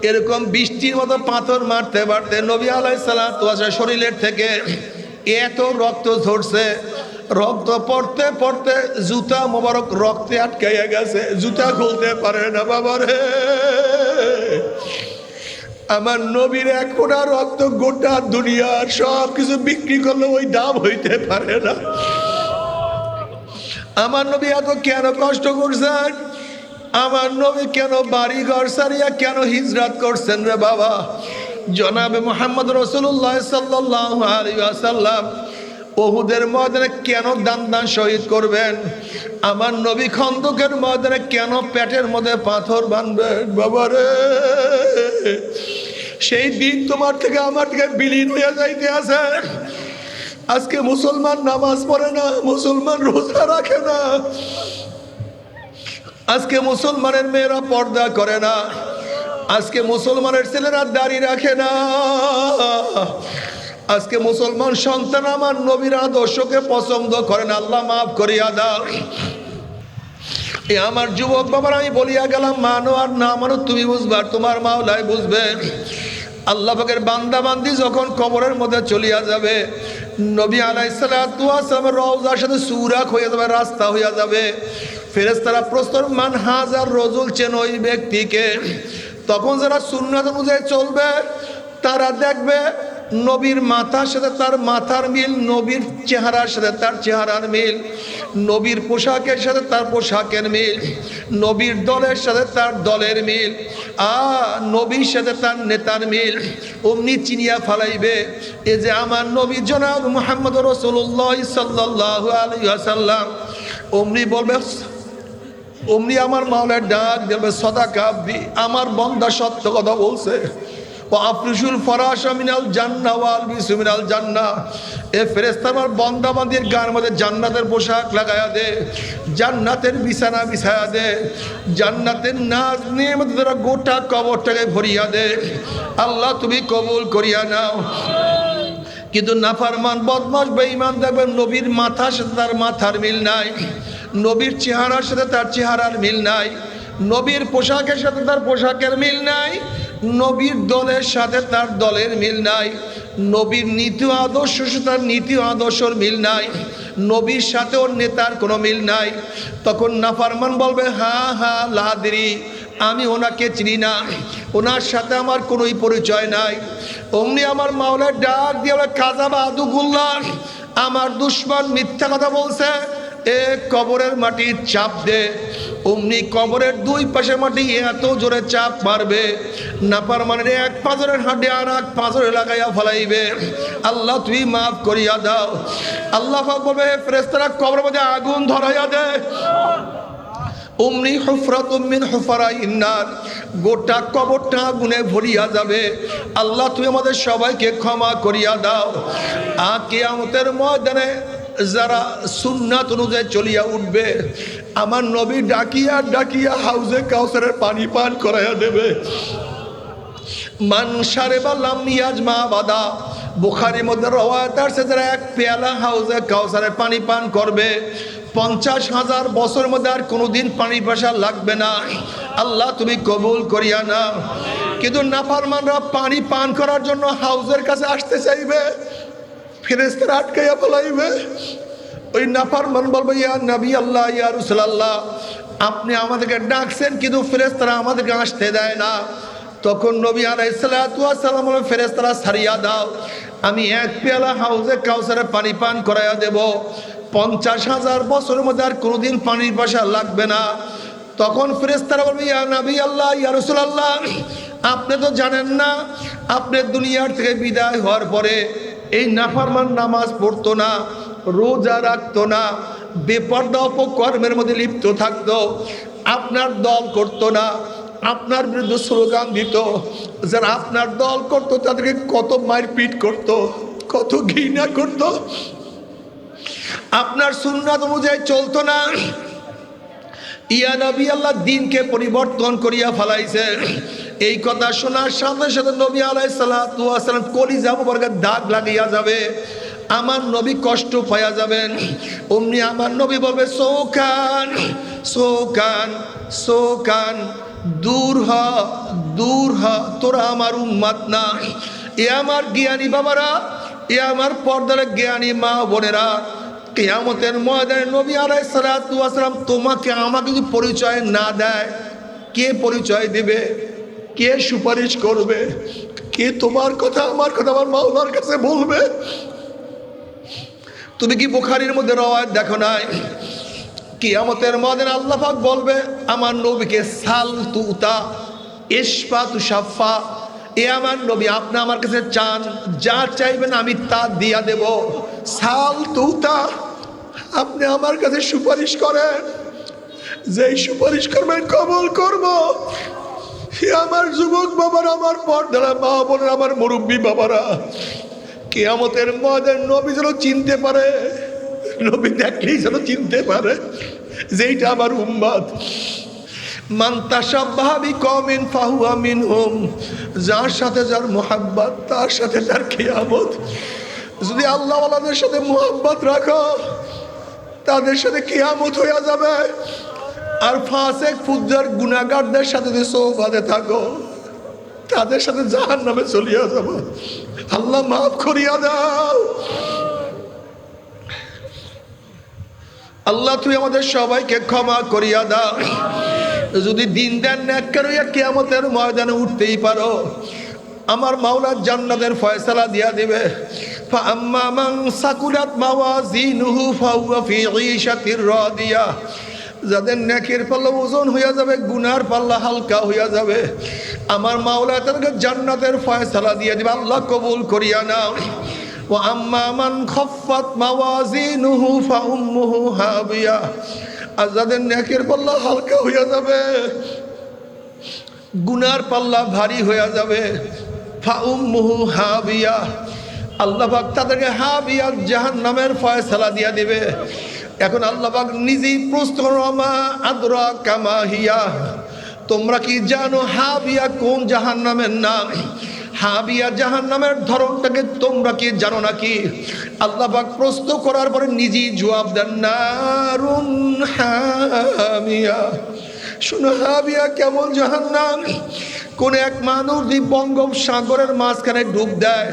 এরকম বৃষ্টির মতো পাথর মারতে মারতে নবী আলাইহিস সালাতু ওয়াস সালাম শরীরের থেকে এত রক্ত ঝরছে। রক্ত পড়তে পড়তে জুতা মোবারক রক্তে আটকাইয়া গেছে, জুতা খুলতে পারে না। বাবারে, আমার নবীর এক ফোঁটা রক্ত গোটা দুনিয়ার সব কিছু বিক্রি করলে ওই দাম হইতে পারে না। আমার নবী এত কেন কষ্ট করছেন? আমার নবী কেন বাড়ি ঘর সারিয়া কেন হিজরত করছেন রে বাবা? জনাবে মুহাম্মদ রাসূলুল্লাহ সাল্লাল্লাহু আলাইহি ওয়াসাল্লাম উহুদের ময়দানে কেন দান শহীদ করবেন? আমার নবী খন্দকের ময়দানে কেন পেটের মধ্যে পাথর বাঁধবেন? বাবারে, সেই দিন তোমার থেকে আমার থেকে বিলীন হয়ে যাইতে আছে। আজকে মুসলমান নামাজ পড়ে না, মুসলমান রোজা রাখে না, আজকে মুসলমানের মেয়েরা পর্দা করে না, আজকে মুসলমানের ছেলেরা দাড়ি রাখে না, আজকে মুসলমান সন্তান আমার নবীর আদর্শকে পছন্দ করে না। আল্লাহ মাফ করিয়া দাও। আমার যুবক বাবার আমি বলিয়া গেলাম, মানো আর না মানো তুমি বুঝবে, আর তোমার মাওলাই বুঝবে। আল্লাহ পাকের বান্দা বান্দি যখন কবরের মধ্যে চলিয়া যাবে, নবী আলাইহিস সালাতু ওয়াস সালামের রওজার সাথে সুরাক হয়ে যাবে, রাস্তা হইয়া যাবে। ফেরেশতারা প্রশ্ন মান হাজার রজুল, চেন ওই ব্যক্তিকে। তখন যারা সুন্নাত অনুযায়ী চলবে তারা দেখবে নবীর মাথার সাথে তার মাথার মিল, নবীর চেহারার সাথে তার চেহারার মিল, নবীর পোশাকের সাথে তার পোশাকের মিল, নবীর দলের সাথে তার দলের মিল, নবীর সাথে তার নেতার মিল। অমনি চিনিয়া ফালাইবে এ যে আমার নবী জনাব মুহাম্মদ রাসূলুল্লাহ সাল্লাল্লাহু আলাইহি ওয়াসাল্লাম। অমনি বলবে, অমনি আমার মাওলার ডাক দেবে, সদাকা আব্দি, আমার বান্দা সত্য কথা বলছে। ও আফরিসুল ফরাশা মিনাল জান্নাহ ওয়া আলবিসু মিনাল জান্নাহ, এ ফেরেশতা আমার বান্দা বান্দির গায়ের মধ্যে জান্নাতের পোশাক লাগায়া দে, জান্নাতের বিছানা বিছায়া দে, জান্নাতের নাজ নিয়ামত দ্বারা গোটা কবরটাকে ভরিয়া দে। আল্লাহ তুমি কবুল করিয়া নাও। কিন্তু নাফরমান বদমাশ বেঈমান দেখবেন নবীর মাথার সাথে তার মাথার মিল নাই, নবীর চেহারার সাথে তার চেহারার মিল নাই, নবীর পোশাকের সাথে তার পোশাকের মিল নাই, নবীর দলের সাথে তার দলের মিল নাই, নবীর নীতি আদর্শ সাথে তার নীতি আদর্শর মিল নাই, নবীর সাথে ওর নেতার কোনো মিল নাই। তখন নাফরমান বলবে, হ্যাঁ হ্যাঁ লাদরি, আমি ওনাকে চিনি না, ওনার সাথে আমার কোনোই পরিচয় নাই। অমনি আমার মাওলার ডাক দিয়ে বলে, কাযাবা আদুগুল্লাহ, আমার দুশমন মিথ্যা কথা বলছে, এ কবরের মাটি চাপ দে। অমনি কবরের দুই পাশে মাটি এত জোরে চাপ মারবে, নাফরমানের এক পাঁজরের হাড্ডি আর এক পাঁজরে লাগাইয়া ফেলাইবে। আল্লাহ তুই মাফ করিয়া দাও। আল্লাহ পাক বলবে, ফেরেশতারা কবরের মধ্যে আগুন ধরাইয়া দে। অমনি হুফরাতুম মিন হুফারাইন নার, গোটা কবরটা আগুনে ভরিয়া যাবে। আল্লাহ তুমি আমাদের সবাইকে ক্ষমা করিয়া দাও। কিয়ামতের ময়দানে যারা সুন্নাত অনুযায়ী চলিয়া উঠবে, আমার নবী ডাকিয়া ডাকিয়া হাউজে কাউসারের পানি পান করাইয়া দেবে। মান শারিবা লাম ইয়াজমা বাদা, বুখারীর মধ্যে রওয়ায়াত আছে, যারা এক পেয়ালা হাউজে কাউসারের পানি পান করবে 50,000 বছরের মধ্যে আর কোনোদিন পানি পিপাসা লাগবে না। আল্লাহ তুমি কবুল করিয়া নাও। কিন্তু নাফরমানরা পানি পান করার জন্য হাউজের কাছে আসতে চাইবে, ফেরেশতারা আটকাইয়া ফেলাইবে। ওই নাফরমান বলবে, ইয়া নবী আল্লাহ, ইয়া রাসূলুল্লাহ, আপনি আমাদেরকে ডাকছেন কিন্তু ফেরেশতারা আমাদেরকে আসতে দেয় না। তখন নবী আলাইহিস সালাতু ওয়াস সালাম বলে, ফেরেশতারা ছাড়িয়া দাও, আমি এক পেয়ালা হাউজে কাউসারের পানি পান করাইয়া দেব, 50,000 বছরের মধ্যে আর কোনোদিন পানির পিপাসা লাগবে না। তখন ফেরেশতারা বলবে, ইয়া নবী আল্লাহ, ইয়া রাসূলুল্লাহ, আপনি তো জানেন না, আপনি দুনিয়ার থেকে বিদায় হওয়ার পরে এই নাফরমান নামাজ পড়তো না, রোজা রাখতো না, বেপরদা অপকর্মের মধ্যে লিপ্ত থাকতো, আপনার দল করতো না, আপনার বিরুদ্ধে স্লোগান দিত। যারা আপনার দল করতো তাদেরকে কত মারপিট করতো, কত ঘৃণা করতো, আপনার সুন্নাত অনুযায়ী চলতো না। ইয়া নবী আল্লাহ দিনকে পরিবর্তন করিয়া ফেলাইছে। এই কথা শোনার সাথে সাথে নবী আলাইহিস সালাতু ওয়াস সালাম কলিজা মুবারকে দাগ লাগিয়া যাবে, আমার নবী কষ্ট পাইয়া যাবেন। অমনি আমার নবী বলবে, সৌকান সৌকান সৌকান, দূর হ দূর হ, তোরা আমার উম্মত না। এ আমার জ্ঞানী বাবারা, এ আমার পর্দার জ্ঞানী মা বোনেরা, কিয়ামতের ময়দানে নবী আলাইহিস সালাতু ওয়াস সালাম তোমাকে আমাকে যদি পরিচয় না দেয়, কে পরিচয় দিবে? কে সুপারিশ করবে? কে তোমার কথা আমার কথা আমার মাওলার কাছে বলবে? তুমি কি বুখারীর মধ্যে রওয়ায়াত দেখো নাই? কিয়ামতের ময়দানে আল্লাহ পাক বলবে আমার নবীকে, সাল তুতা ইশফা তুশাফা, এ আমার নবী আপনি আমার কাছে চান, যা চাইবেন আমি তা দিয়া দেব। সাল তুতা, আপনি আমার কাছে সুপারিশ করেন, যেই সুপারিশ করবেন কবুল করব। হে আমার যুবক বাবারা, আমার পর্দারা মা বোনেরা, আমার মুরব্বী বাবারা, কিয়ামতের ময়দানে নবী যেন চিনতে পারে, নবী দেখলেই যেন চিনতে পারে যে এইটা আমার উম্মত। মান তাশাব্বাহা বিকওমিন ফাহুয়া মিনহুম, যার সাথে যার মুহাব্বত তার সাথে তার কিয়ামত। যদি আল্লাহ ওয়ালাদের সাথে মুহাব্বত রাখো তাদের সাথে কিয়ামত হয়ে যাবে, আর ফাসিক ফুজ্জার গুনাহগারদের সাথে যদি সোহবতে থাকো তাদের সাথে জাহান্নামে চলিয়া যাব। আল্লাহ মাফ করিয়া দাও। আল্লাহ তুই আমাদের সবাইকে ক্ষমা করিয়া দাও। যদি দিনদার নেককার হইয়া কিয়ামতের ময়দানে উঠতেই পারো, আমার মাওলা জান্নাতের ফয়সালা দিয়া দিবে। ফাআম্মা মান সাকুলাত মাওয়াজিনুহু ফাহুয়া ফি ঈশাতির রাদিয়া, যাদের নেকের পাল্লা ওজন হইয়া যাবে, গুনার পাল্লা হালকা হইয়া যাবে, আমার মাওলা তাদেরকে জান্নাতের ফয়সালা দিয়ে দিবে। আল্লাহ কবুল করিয়া নাও। ওয়া আম্মা মান খাফফাত মাওয়াজিনুহু ফাউম্মুহু হাবিয়া, আর যাদের নেকের পাল্লা হালকা হইয়া যাবে, গুনার পাল্লা ভারী হইয়া যাবে, ফাউম্মুহু হাবিয়া, আল্লাহ পাক তাদেরকে হাবিয়া জাহান্নামের ফয়সালা দিয়া দিবে। এখন আল্লাহ পাক নিজেই প্রশ্ন করেন, মা আদরাকা মা হিয়া, তোমরা কি জানো হাবিয়া কোন জাহান্নামের নাম? হাবিয়া জাহান্নামের ধরনটাকে তোমরা কি জানো নাকি? আল্লাহ পাক প্রশ্ন করার পরে নিজেই জবাব দেন, নারুন হামিয়া। শুনো, হাবিয়া কেমন জাহান্নাম? কোন এক মানুষ যদি বঙ্গোপসাগরের মাঝখানে ডুব দেয়,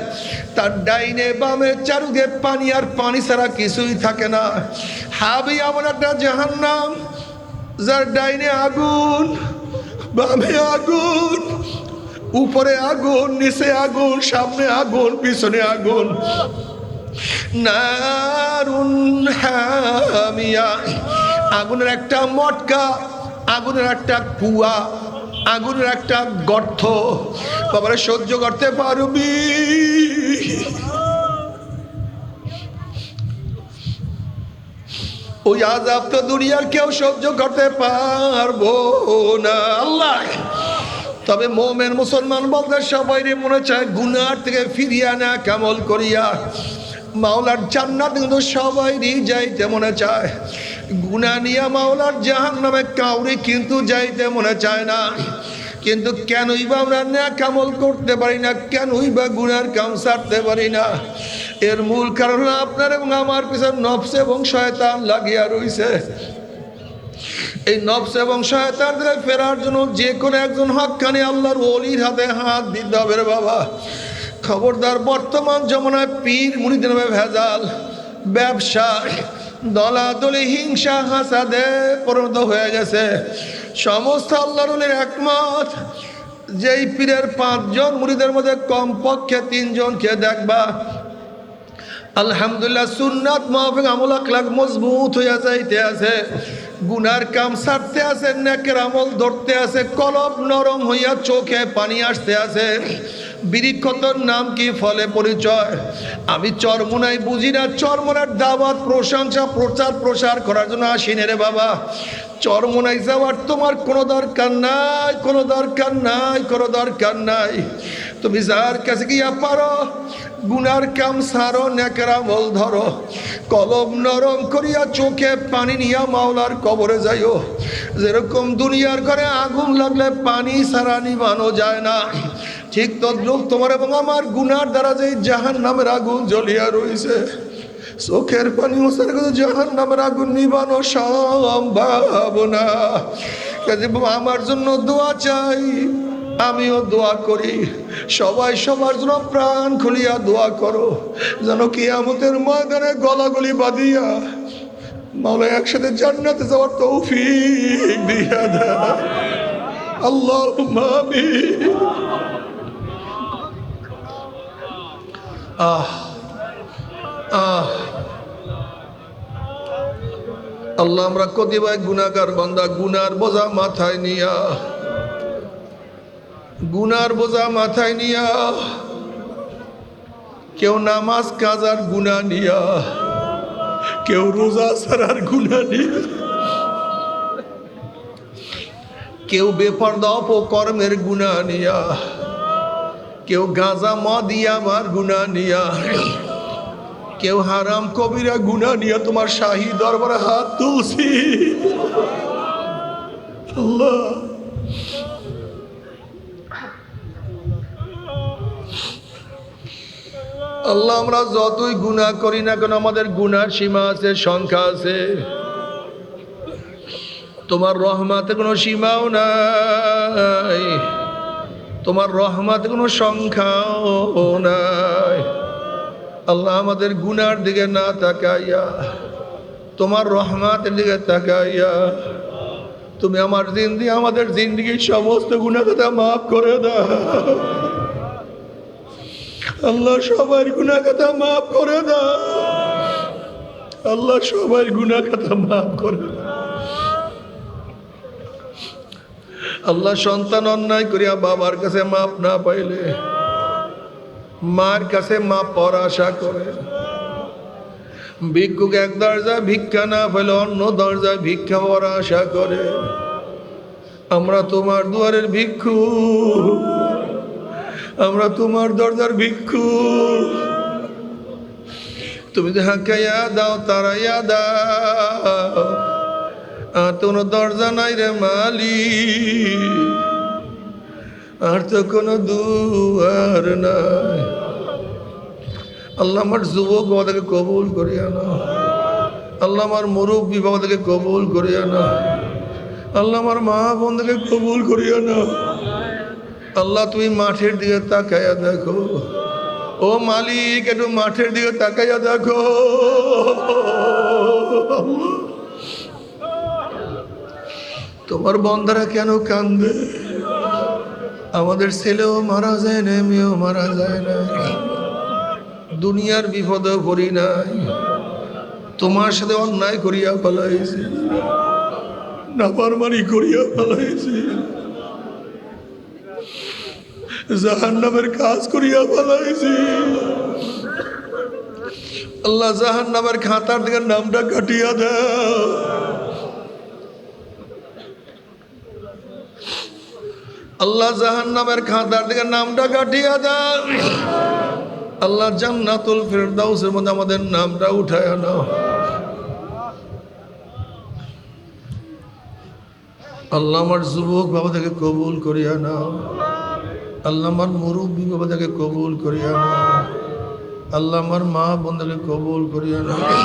তার ডাইনে বামে চারুদিকে পানি আর পানি ছাড়া কিছুই থাকে না। হাবিয়া এমন একটা জাহান্নাম যার ডাইনে আগুন, বামে আগুন, উপরে আগুন, নিচে আগুন, সামনে আগুন, পিছনে আগুন। নারুন হামিয়া, আগুনের একটা মটকা, আগুনের একটা কুয়া, আগুনের একটা গর্ত। বাবারে সহ্য করতে পারবি? ওই আযাব তো দুনিয়ার কেউ সহ্য করতে পারবো না। আল্লাহ, তবে মুমিন মুসলমান বলতে সবাই মনে চায় গুনার থেকে ফিরিয়ে আনা কামল করিয়া মাওলার জান্নাত কিন্তু সবাইরই যাইতে মনে চায়। গুনাহ নিয়া মাওলার জাহান্নামে কাউরি কিন্তু যাইতে মনে চায় না। কিন্তু কেনই বা আমরা নেক আমল করতে পারি না, কেনই বা গুনার কাম ছাড়তে পারি না? এর মূল কারণ আপনার এবং আমার পিছনে নফস এবং শয়তান লাগিয়া রইছে। এই নফস এবং শয়তান থেকে ফেরার জন্য যে কোনো একজন হক্কানি আল্লাহর ওলির হাতে হাত দিতে হবে রে বাবা। খবরদার, বর্তমান জমানায় পীর মুরিদের নামে ভেজাল, ব্যবসা, দলাদলি, হিংসা, হাসাদে পরিণত হয়ে গেছে। সমস্ত আল্লাহর ওলির একমত, যেই পীরের 5 জন মুরিদের মধ্যে কমপক্ষে 3 জনকে দেখবা আলহামদুলিল্লাহ সুন্নাত মাফিক আমল আখলাক মজবুত হইয়া যাইতে আছে, গুনার কাম ছাড়তে আছে, নেকের আমল ধরতে আছে, কলব নরম হইয়া চোখে পানি আসতে আছে। বিরিক্ষতর নাম কি, ফলে পরিচয়। আমি চরমুনাই বুঝি না, চরমুনার দাওয়াত, প্রশংসা, প্রচার প্রসার করার জন্য আসিনি রে বাবা। চরমুনাই যাওয়ার তোমার কোনো দরকার নাই, কোনো দরকার নাই, কোনো দরকার নাই। তুমি যার কাছে গিয়া পারো গুনার কাম সারো, নেকের আমল ধরো, কলম নরম করিয়া চোখে পানি নিয়া মাওলার কবরে যাইও। যেরকম দুনিয়ার ঘরে আগুন লাগলে পানি ছাড়া নিভানো যায় না, ঠিক তদ্রুপ তোমার এবং আমার গুনার দ্বারা যে জাহান্নামের আগুন জ্বলিয়া রয়েছে, চোখের পানি মোছার কথা জাহান্নামের আগুন নিভানো সম্ভব না। আমার জন্য দোয়া চাই, আমিও দোয়া করি, সবাই সবার জন্য প্রাণ খুলিয়া দোয়া করো, যেন কিয়ামতের ময়দানে গলাগলি বাঁধিয়া মাওলা একসাথে জান্নাতে যাওয়ার তৌফিক দিয়া দেয়। আল্লাহুম্মা আমিন। আল্লাহ, আমরা কতিপয় গুনাহগার বান্দা, গুনার বোঝা মাথায় নিয়া, গুনার বোঝা মাথায় নিয়া, কেউ নামাজ কাজার গুনাহ নিয়া, কেউ রোজা ছাড়ার গুনাহ নিয়া, কেউ বেপরদা অপকর্মের গুনাহ নিয়া, কেউ গাঁজা মদ দিয়া আমার গুনাহ নিয়া, কেউ হারাম কবিরা গুনাহ নিয়া তোমার শাহী দরবারে হাত তুলছি। আল্লাহ আল্লাহ আমরা যতই গুনাহ করি না কেন আমাদের গুনার সীমা আছে, সংখ্যা আছে। তোমার রহমতে কোনো সীমাও নাই, তোমার রহমতে কোনো সংখ্যাও নাই। আল্লাহ আমাদের গুনার দিকে না তাকাইয়া তোমার রহমতের দিকে তাকাইয়া তুমি আমাদের জিন্দেগির সমস্ত গুনাহ কথা মাফ করে দাও। আল্লাহ সবার গুনাহ কথা মাফ করে দাও। আল্লাহ সবার গুনাহ কথা মাফ করে দাও। আল্লাহ সন্তান অন্যায় করিয়া বাবার কাছে মাপ না পাইলে মার কাছে মাপ পাওয়ার আশা করে, ভিক্ষুক এক দরজায় ভিক্ষা না পেলে অন্য দরজায় ভিক্ষা পাওয়ার আশা করে। আমরা তোমার দুয়ারের ভিক্ষু, আমরা তোমার দরজার ভিক্ষু। তুমি হাঁকাইয়া দাও, তারাইয়া দাও, আর তো কোনো দরজা নাই রে মালিক, আর তো কোনো দুয়ার নাই। আল্লাহ আমার যুবক বাবাদেরকে কবুল করিয়া না, আল্লাহ আমার মুরব্বী বাবাদেরকে কবুল করিয়া না, আল্লাহ আমার মা বোনদেরকে কবুল করিয়া না। আল্লাহ তুমি মাঠের দিকে তাকাইয়া দেখো, ও মালিক একটু মাঠের দিকে তাকাইয়া দেখো। তোমার বন্দারা কেন কান্দে? আমাদের ছেলেও মারা যায় না, মেয়েও মারা যায় না, দুনিয়ার বিপদে পড়ি নাই, তোমার সাথে অন্যায় করিয়া ফেলাইছি, নাফরমানি করিয়া ফেলাইছি, জাহান্নামের কাজ করিয়া ফেলাইছি। আল্লাহ জাহান্নামের খাতার দিকে নামটা কাটিয়া দাও। আল্লাহ জাহান্নামের খাতার দিকে নামটা কাটিয়া দাও। আল্লাহ জান্নাতুল ফিরদাউসের মধ্যে আমাদের নামটা উঠায় নাও। আল্লাহ আমার যুবক বাবাদেরকে কবুল করিয়া নাও, আল্লাহ আমার মুরব্বী বাবাদেরকে কবুল করিয়া নাও, আল্লাহ আমার মা বোনদেরকে কবুল করিয়া নাও।